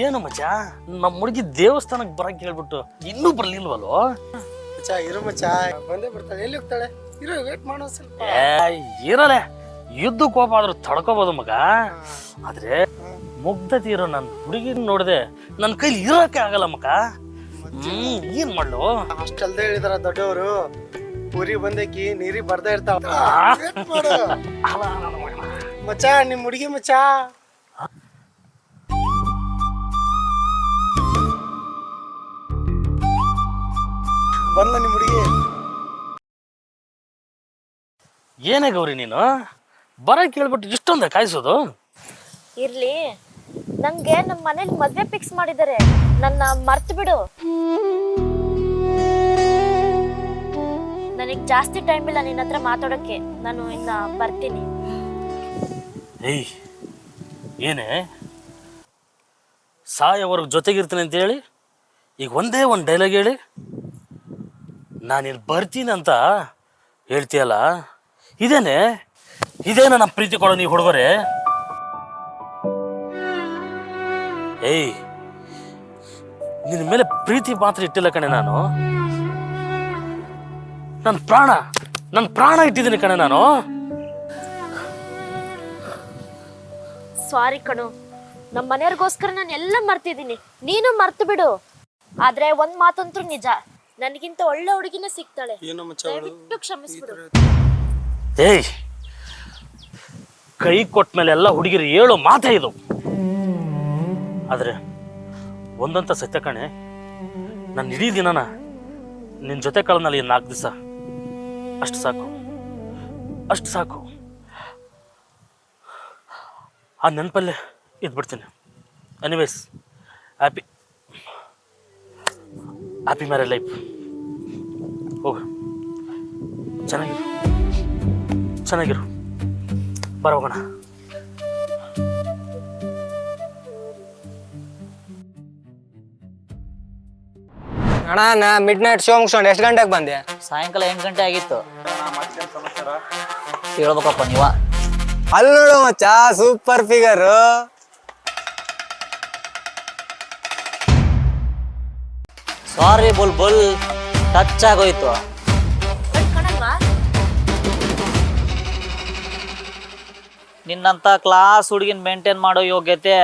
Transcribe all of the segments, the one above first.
ಏನು ಮಚ್ಚ ನಮ್ಮ ಹುಡುಗಿ ದೇವಸ್ಥಾನಕ್ಕೆ ಬರಕ್ಕೆ ಹೇಳ್ಬಿಟ್ಟು ಇನ್ನೂ ಬರ್ಲಿಲ್ವಲ್ವೋ? ಮಚ್ಚ ಇರು ಮಚ್ಚ, ಬಂದೇ ಬರ್ತಾಳೆ. ಎಲ್ಲಿ ಹೋಗ್ತಾಳೆ? ಇರು, ವೇಟ್ ಮಾಡೋ ಸ್ವಲ್ಪ. ಇರಲೆ ಯುದ್ಧ ಕೋಪ ಆದ್ರೂ ತಡ್ಕೋಬಹುದು ಮಗ. ಆದ್ರೆ ಮುಗ್ಧತೆ ಇರೋ ನನ್ನ ಹುಡುಗಿನ ನೋಡಿದೆ ನನ್ನ ಕೈಲಿ ಇರೋಕೆ ಆಗಲ್ಲ ಮಗ. ಏನ್ ಮಾಡ್ಲು? ಅಷ್ಟಲ್ದೇ ಹೇಳಿದಾರ ದೊಡ್ಡವರು, ಊರಿಗೆ ಬಂದಕಿ ನೀರಿಗೆ ಬರ್ದೇ ಇರ್ತಾವ. ಮಚ್ಚ ನಿಮ್ ಹುಡುಗಿ ಮಚ್ಚ ಬಂದ. ನಿಮ್ ಹುಡುಗಿ ಏನೇ ಗೌರಿ ನೀನು ಬರಕ್ ಕೇಳ್ಬಿಟ್ಟು ಇಷ್ಟೊಂದ ಕಾಯಿಸೋದು? ಇರ್ಲಿ, ನಂಗೆ ನಮ್ಮ ಮನೇಲಿ ಮದ್ವೆ ಫಿಕ್ಸ್ ಮಾಡಿದ್ದಾರೆ, ನನ್ನ ಮರ್ತು ಬಿಡು. ನನಗ್ ಜಾಸ್ತಿ ಟೈಮ್ ಇಲ್ಲ ನಿನ್ನ ಹತ್ರ ಮಾತಾಡೋಕೆ, ನಾನು ಇನ್ನ ಬರ್ತೀನಿ. ಏಯ್ ಏನೇ ಸಾಯೋವರೆಗೆ ಜೊತೆಗಿರ್ತೀನಿ ಅಂತ ಹೇಳಿ ಈಗ ಒಂದೇ ಒಂದು ಡೈಲಾಗ್ ಹೇಳಿ ನಾನಿಲ್ಲಿ ಬರ್ತೀನಿ ಅಂತ ಹೇಳ್ತೀಯಲ್ಲ, ಇದೇನ ನಮ್ಮ ಪ್ರೀತಿ ಕೊಡೋ ನೀವು ಹುಡುಗರೆ? ಏಯ್ ನಿನ್ನ ಮೇಲೆ ಪ್ರೀತಿ ಮಾತ್ರ ಇಟ್ಟಿಲ್ಲ ಕಣೆ ನಾನು, ನನ್ನ ಪ್ರಾಣ ಇಟ್ಟಿದ್ದೀನಿ ಕಣೆ ನಾನು. ಸಾರಿ ಕಣು, ನಮ್ಮ ಮನೆಯವ್ರಿಗೋಸ್ಕರ ನಾನು ಎಲ್ಲ ಮರ್ತಿದ್ದೀನಿ, ನೀನು ಮರ್ತು ಬಿಡು. ಆದ್ರೆ ಒಂದ್ ಮಾತಂತೂ ನಿಜ, ನನಗಿಂತ ಒಳ್ಳೆ ಹುಡುಗಿನೇ ಸಿಗ್ತಾಳೆ, ದಯವಿಟ್ಟು ಕ್ಷಮಿಸ್ಬಿಡು. ಏಯ್ ಕೈ ಕೊಟ್ಮೇಲೆ ಎಲ್ಲ ಹುಡುಗಿರು ಹೇಳೋ ಮಾತೇ ಇದು. ಆದ್ರೆ ಒಂದಂತ ಸತ್ಯ ಕಣೆ, ನಾನು ಇಡೀ ದಿನನ ನಿನ್ನ ಜೊತೆ ಕಳೆದ್ನಲ್ಲಿ 4 ದಿವಸ ಅಷ್ಟು ಸಾಕು. ಆ ನೆನಪಲ್ಲೇ ಇದ್ಬಿಡ್ತೀನಿ. Anyways, happy marriage life. ಹೋಗ, ಚೆನ್ನಾಗಿರು, ಬರೋಗೋಣ. ಅಣ್ಣ, ನಾ ಮಿಡ್ ನೈಟ್ ಶೋ ಮುಗಿಸ್ಕೊಂಡು ಎಷ್ಟು ಗಂಟೆಗೆ ಬಂದೆ? ಸಾಯಂಕಾಲ 8 ಗಂಟೆ ಆಗಿತ್ತು. ಹೇಳ್ಬೇಕಪ್ಪ ನೀವ. ಅಲ್ಲಿ ನೋಡು ಮಚ್ಚ, ಸೂಪರ್ ಫಿಗರ್. ಸಾರಿ ಬುಲ್ಬುಲ್, ಟಚ್ ಆಗೋಯ್ತು. ಕಣಲ್ವಾ? ನಿನ್ನಂತ ಕ್ಲಾಸ್ ಹುಡುಗಿನ ಮೇಂಟೈನ್ ಮಾಡೋ ಯೋಗ್ಯತೆ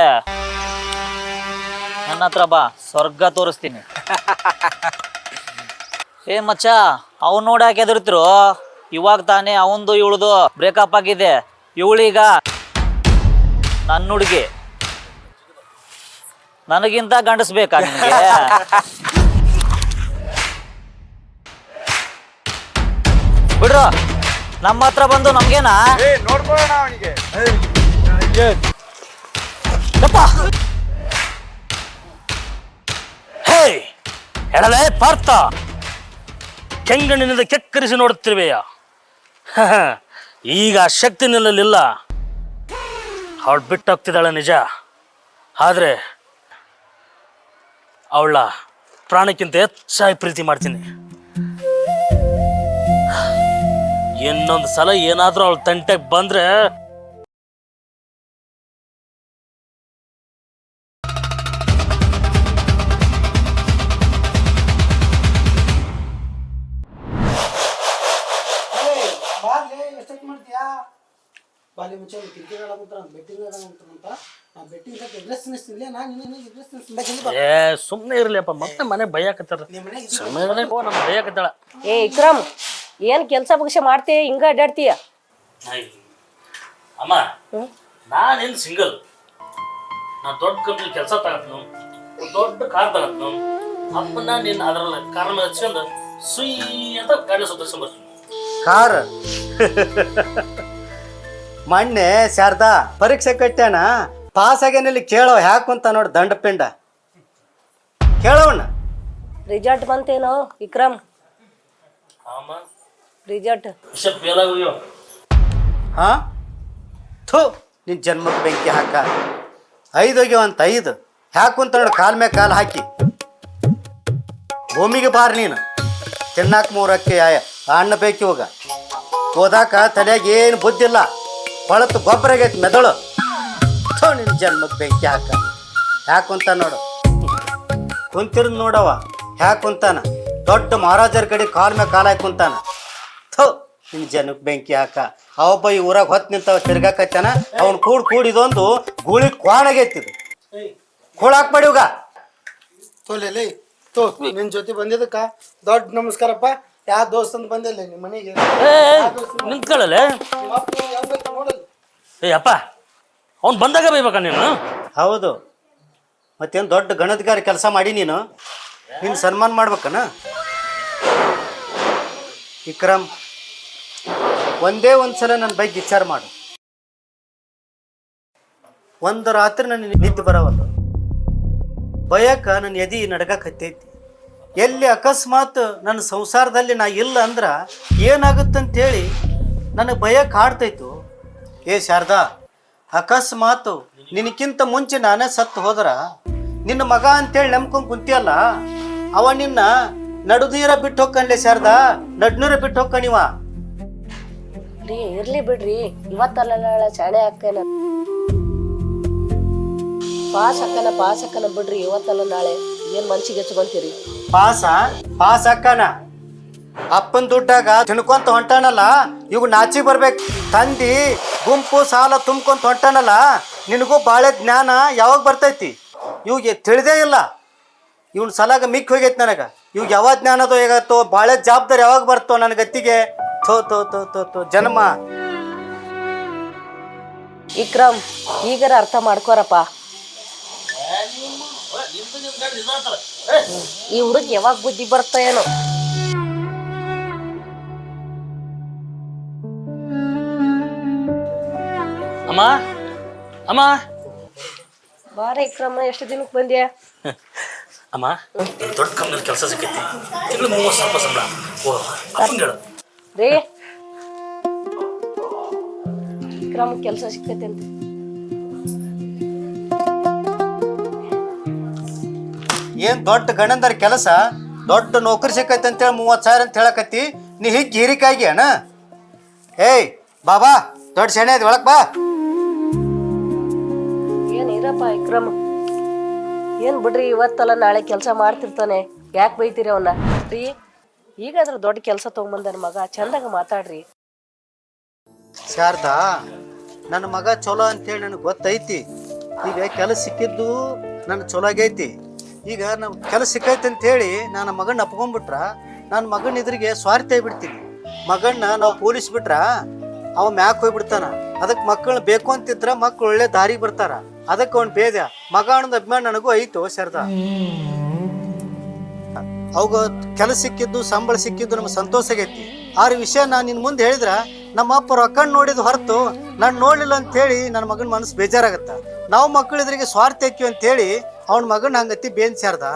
ನನ್ನ ಹತ್ರ ಬಾ, ಸ್ವರ್ಗ ತೋರಿಸ್ತೀನಿ. ಏ ಮಚ್ಚ, ಅವ್ನು ನೋಡಾಕೆ ಎದುರ್ತಿರು. ಇವಾಗ ತಾನೇ ಅವಂದು ಇವಳ್ದು ಬ್ರೇಕಪ್ ಆಗಿದೆ. ಇವಳೀಗ ನನ್ನ ಹುಡುಗಿ, ನನಗಿಂತ ಗಂಡಸ್ಬೇಕಾ ನಿನಗೆ? ಬಿಡ್ರು, ನಮ್ಮ ಹತ್ರ ಬಂದು ನಮ್ಗೇನಾ? ನೋಡ್ಕೊಳ್ಳೋಣ ಅವನಿಗೆ. ಹೇ ಎಡಲೇ ಪಾರ್ಥ, ಕೆಂಗಣ್ಣಿನಿಂದ ಕೆಕ್ಕರಿಸಿ ನೋಡುತ್ತಿರುವೆಯ? ಈಗ ಆ ಶಕ್ತಿ ನಿಲ್ಲಲಿಲ್ಲ. ಅವಳು ಬಿಟ್ಟೋಗ್ತಿದ್ದಾಳೆ ನಿಜ, ಆದ್ರೆ ಅವಳ ಪ್ರಾಣಕ್ಕಿಂತ ಹೆಚ್ಚಾಗಿ ಪ್ರೀತಿ ಮಾಡ್ತೀನಿ. ಇನ್ನೊಂದು ಸಲ ಏನಾದ್ರೂ ಅವಳ ತಂಟೆಗೆ ಬಂದ್ರೆ ಎಷ್ಟೊತ್ತು ಮಾಡ್ತೀಯಾ? ಬಾಲಿ ಮುಚ್ಚ ಕ್ರಿಕೆಟ್ ಆಡಕಂತ ಬೆಟ್ಟಿಂಗ್ ಆಡಕಂತ ಬೆಟ್ಟಿಂಗ್ ಡ್ರೆಸ್ ತಿನ್ನಿಸ್ತಿಲ್ಲ. ಸುಮ್ಮನೆ ಇರ್ಲಿಯಪ್ಪ, ಮತ್ತೆ ಮನೆ ಭಯಕತ್ತಾರ. ಸುಮ್ಮನೆ ನಮ್ಮ ಭಯಕತ್ತಾಳ. ಏ ವಿಕ್ರಮ್, ಏನ್ ಕೆಲ್ಸ ಬಗ್ಸ ಮಾಡ್ತೀಯ, ಹಿಂಗ ಅಡ್ಡಾಡ್ತೀಯ? ಅಮ್ಮ, ನಾನೇನು ಸಿಂಗಲ್. ನಾನು ದೊಡ್ಡ ಕಂಪ್ನಿ ಕೆಲಸ ತಗತ್ನು, ದೊಡ್ಡ ಕಾರ್ ತಗತ್ನು. ಅಪ್ಪನ ನೀನು ಅದರಲ್ಲಿ ಕಾರ್ ಮೇಲೆ ಹಚ್ಕೊಂಡು ಸುಯ್ ಅಂತ ಗಾಡಿ ಸುತ್ತಿಸ್ಕೊಂಡ್ ಕಾರ್ ಮೊನ್ನೆ ಶಾರದಾ ಪರೀಕ್ಷೆ ಕಟ್ಟ್ಯಾನ, ಪಾಸ್ ಆಗ್ಯಾನಲ್ಲಿ. ಕೇಳೋ ಯಾಕಂತ ನೋಡಿ ದಂಡ ಪಿಂಡ ಕೇಳೋಣ. ರಿಸಲ್ಟ್ ಬಂತೇನೋ ವಿಕ್ರಮ್? ರಿಸಲ್ಟ್ ಹಾ ಥೂ, ನಿನ್ ಜನ್ಮಕ್ಕೆ ಬೆಂಕಿ ಹಾಕ. 5 ಹೋಗ್ಯವಂತ 5 ಯಾಕಂತ ನೋಡಿ ಕಾಲ್ ಮೇಲೆ ಕಾಲು ಹಾಕಿ ಭೂಮಿಗೆ ಬಾರ್. ನೀನು ತಿನ್ನಾಕ 3 ಅಕ್ಕಿ ಅಣ್ಣ ಬೇಕಿ ಹೋಗ. ಹೋದಾಕ ತಲೆಯಾಗ ಏನು ಬುದ್ಧಿಲ್ಲ, ಹೊಳತು ಗೊಬ್ಬರ ಆಗೈತಿ ಮೆದಳು. ಥೋ, ನಿನ್ನ ಜನ್ಮಕ್ಕೆ ಬೆಂಕಿ ಹಾಕ. ಹ್ಯಾಕ್ ಕುಂತ ನೋಡು, ಕುಂತಿರ್ದ್ ನೋಡವ ಹ್ಯಾಕ್ ಕುಂತಾನ. ದೊಡ್ಡ ಮಹಾರಾಜರ ಕಡೆ ಕಾಲ್ ಮೇಲೆ ಕಾಲಾಗಿ ಕುಂತಾನ. ಥೋ ನಿನ್ ಜನಕ್ಕೆ ಬೆಂಕಿ ಹಾಕ. ಅವೊಬ್ಬ ಈ ಊರಾಗ ಹೊತ್ತು ನಿಂತವ ತಿರ್ಗಾಕತ್ತಾನ. ಅವ್ನು ಕೂಡಿದೊಂದು ಗೂಳಿ ಕ್ವಾಣಾಗೈತಿದು. ಕೂಳ್ ಹಾಕ್ಬೇಡಿ ಇವಾಗ. ತೋಲೆ ತೋ ನಿನ್ ಜೊತೆ ಬಂದಿದ್ದಕ್ಕ ದೊಡ್ಡ ನಮಸ್ಕಾರಪ್ಪ. ಯಾವ ದೋಸ್ತ ಅಂತ ಬಂದಿಲ್ಲ ನಿಮ್ಮ ಮನೆಗೆ. ನಿಂತ್ಕೊಳ್ಳಲೆ. ಏ ಅಪ್ಪ, ಅವ್ನು ಬಂದಾಗ ಬೈಬೇಕ ನೀನು? ಹೌದು, ಮತ್ತೇನು ದೊಡ್ಡ ಗಣದ್ಗಾರಿ ಕೆಲಸ ಮಾಡಿ ನೀನು ಸನ್ಮಾನ ಮಾಡ್ಬೇಕನ? ವಿಕ್ರಮ್, ಒಂದೇ ಒಂದ್ಸಲ ನನ್ನ ಬಗ್ಗೆ ವಿಚಾರ ಮಾಡು. ಒಂದು ರಾತ್ರಿ ನನ್ನ ನಿದ್ದೆ ಬರವಲ್ಲ, ಭಯಕ್ಕ ನನ್ನ ಎದಿ ನಡ್ಗಕತ್ತೈತಿ. ಎಲ್ಲಿ ಅಕಸ್ಮಾತ್ ನನ್ನ ಸಂಸಾರದಲ್ಲಿ ನಾ ಇಲ್ಲ ಅಂದ್ರೆ ಏನಾಗುತ್ತಂತೇಳಿ ನನಗೆ ಭಯ ಕಾಡ್ತೈತು. ಏ ಶಾರದಾ, ಅಕಸ್ಮಾತ್ ನಿನಕ್ಕಿಂತ ಮುಂಚೆ ನಾನೇ ಸತ್ತು ಹೋದ್ರ ನಿನ್ನ ಮಗ ಅಂತೇಳಿ ನಂಬ್ಕೊಂಡು ಕುಂತಿಯಲ್ಲ, ಅವ ನಿನ್ನ ನಡುನೀರ ಬಿಟ್ಟು ಹೋಗ್ಕನ್ಲೆ ಶಾರದಾ, ನಡ್ನೀರ ಬಿಟ್ಟು ಹೋಗ್ಕಣಿವ. ರೀ ಇರ್ಲಿ ಬಿಡ್ರಿ, ಇವತ್ತಲ್ಲ ನಾಳೆ ಶಾಣೆ ಹಾಕನ ಪಾಸ್ ಹಾಕನ ಬಿಡ್ರಿ. ಇವತ್ತಲ್ಲ ನಾಳೆ ಏನ್ ಮನ್ಸಿಗೆ ಹಚ್ಕೊಂತೀರಿ? ಪಾಸ್ ಅಕ್ಕನ ಅಪ್ಪನ ದುಡ್ಡಾಗ ತಿನ್ಕೊಂತ ಹೊಂಟಾನಲ್ಲ, ಇವ್ ನಾಚಿ ಬರ್ಬೇಕು. ತಂದಿ ಗುಂಪು ಸಾಲ ತುಂಬ್ಕೊಂತ ಹೊಂಟಾನಲ್ಲ, ನಿನಗೂ ಬಾಳೆ ಜ್ಞಾನ ಯಾವಾಗ ಬರ್ತೈತಿ? ಇವ್ಗೆ ತಿಳಿದೇ ಇಲ್ಲ. ಇವ್ನ ಸಲಾಗ ಮಿಕ್ಕಿ ಹೋಗೈತಿ ನನಗೆ. ಇವಾಗ ಯಾವಾಗ ಜ್ಞಾನದೋ ಹೇಗತ್ತೋ, ಬಾಳೆ ಜವಾಬ್ದಾರಿ ಯಾವಾಗ ಬರ್ತೋ ನನ್ನ ಗತ್ತಿಗೆ? ಥೋ ಥೋ ಥೋ ಥೋ ಥೋ ಜನ್ಮ. ವಿಕ್ರಮ್, ಈಗರ ಅರ್ಥ ಮಾಡ್ಕೋರಪ್ಪ. ಈ ಹುಡುಗ ಯಾವಾಗ ಬುದ್ಧಿ ಬರ್ತಾ ಏನೋ. ಅಮ್ಮ ಅಮ್ಮ ಬಾರ ವಿಕ್ರಮ್, ಎಷ್ಟು ದಿನಕ್ಕೆ ಬಂದ್ಯಾ? ಅಮ್ಮ, ದೊಡ್ಡ ಕಂಪ್ನಿಯಲ್ಲಿ ಕೆಲಸ ಸಿಕ್ಕೈತಿ. ತಿಂಗಳು 30,000 ಸಂಬಳ. ಓ ಅಪ್ಪಂಗೆ ಹೇಳು. ರೇ ವಿಕ್ರಮ್ ಕೆಲಸ ಸಿಕ್ಕೈತೆ ಅಂತ. ಏನು ದೊಡ್ಡ ಗಣಂದರ ಕೆಲಸ, ದೊಡ್ಡ ನೌಕರಿ ಸಿಕ್ಕೈತೆ ಅಂತೇಳಿ 30,000 ಅಂತ ಹೇಳಕತ್ತಿ. ನೀ ಹಿಗ್ಗಿ ಹಿರಿಕಾಗಿ ಅಣ್ಣ. ಏಯ್ ಬಾಬಾ, ದೊಡ್ಡ ಶೆಣೆ ಅದ, ಒಳಗೆ ಬಾ. ಏನಿರಪ್ಪ ವಿಕ್ರಮ್, ಏನ್ ಬಿಡ್ರಿ, ಇವತ್ತಲ್ಲ ನಾಳೆ ಕೆಲಸ ಮಾಡ್ತಿರ್ತಾನೆ, ಯಾಕೆ ಬೈತೀರಿ ಅವನ್ನ? ರೀ ಈಗಾದ್ರೂ ದೊಡ್ಡ ಕೆಲಸ ತೊಗೊಂಬಂದನ ಮಗ, ಚಂದಾಗ ಮಾತಾಡ್ರಿ. ಶಾರದಾ, ನನ್ನ ಮಗ ಚಲೋ ಅಂತೇಳಿ ನನಗೆ ಗೊತ್ತೈತಿ. ಈಗ ಕೆಲಸ ಸಿಕ್ಕಿದ್ದು ನನ್ನ ಚಲೋ ಆಗೈತಿ. ಈಗ ನಾವು ಕೆಲಸ ಸಿಕ್ಕೈತಿ ಅಂತೇಳಿ ನಾನು ಮಗನ ಅಪ್ಕೊಂಡ್ಬಿಟ್ರ ನನ್ನ ಮಗನ ಎದುರಿಗೆ ಸ್ವಾರ್ಥ ಬಿಡ್ತೀನಿ. ಮಗನ್ನ ನಾವು ಪೊಲೀಸ್ ಬಿಟ್ರ ಅವ ಮ್ಯಾಕ್ ಹೋಗ್ಬಿಡ್ತಾನ. ಅದಕ್ಕೆ ಮಕ್ಕಳು ಬೇಕು ಅಂತಿದ್ರ ಮಕ್ಕಳು ಒಳ್ಳೆ ದಾರಿಗೆ ಬರ್ತಾರ. ಅದಕ್ಕೆ ಅವ್ನು ಬೇದ ಮಗ ಅನ್ನೋದು ಅಭಿಮಾನ ನನಗೂ ಐತು ಶಾರದಾ. ಅವಾಗ ಕೆಲಸ ಸಿಕ್ಕಿದ್ದು ಸಂಬಳ ಸಿಕ್ಕಿದ್ದು ನಮ್ಗೆ ಸಂತೋಷ ಆಗೈತಿ. ಆ ವಿಷಯ ನಾನು ನಿನ್ನ ಮುಂದೆ ಹೇಳಿದ್ರ ನಮ್ಮ ಅಪ್ಪ ರೊಕ್ಕ ನೋಡಿದ್ ಹೊರತು ನಾನು ನೋಡ್ಲಿಲ್ಲ ಅಂತ ಹೇಳಿ ನನ್ನ ಮಗನ ಮನಸ್ಸು ಬೇಜಾರಾಗತ್ತ. ನಾವು ಮಕ್ಕಳಿದ್ರಿಗೆ ಸ್ವಾರ್ಥ ಹಾಕಿವಿ ಅಂತ ಹೇಳಿ ಅವನ ಮಗನ ಹಂಗತಿ ಬೇನ್ ಶಾರದಾ.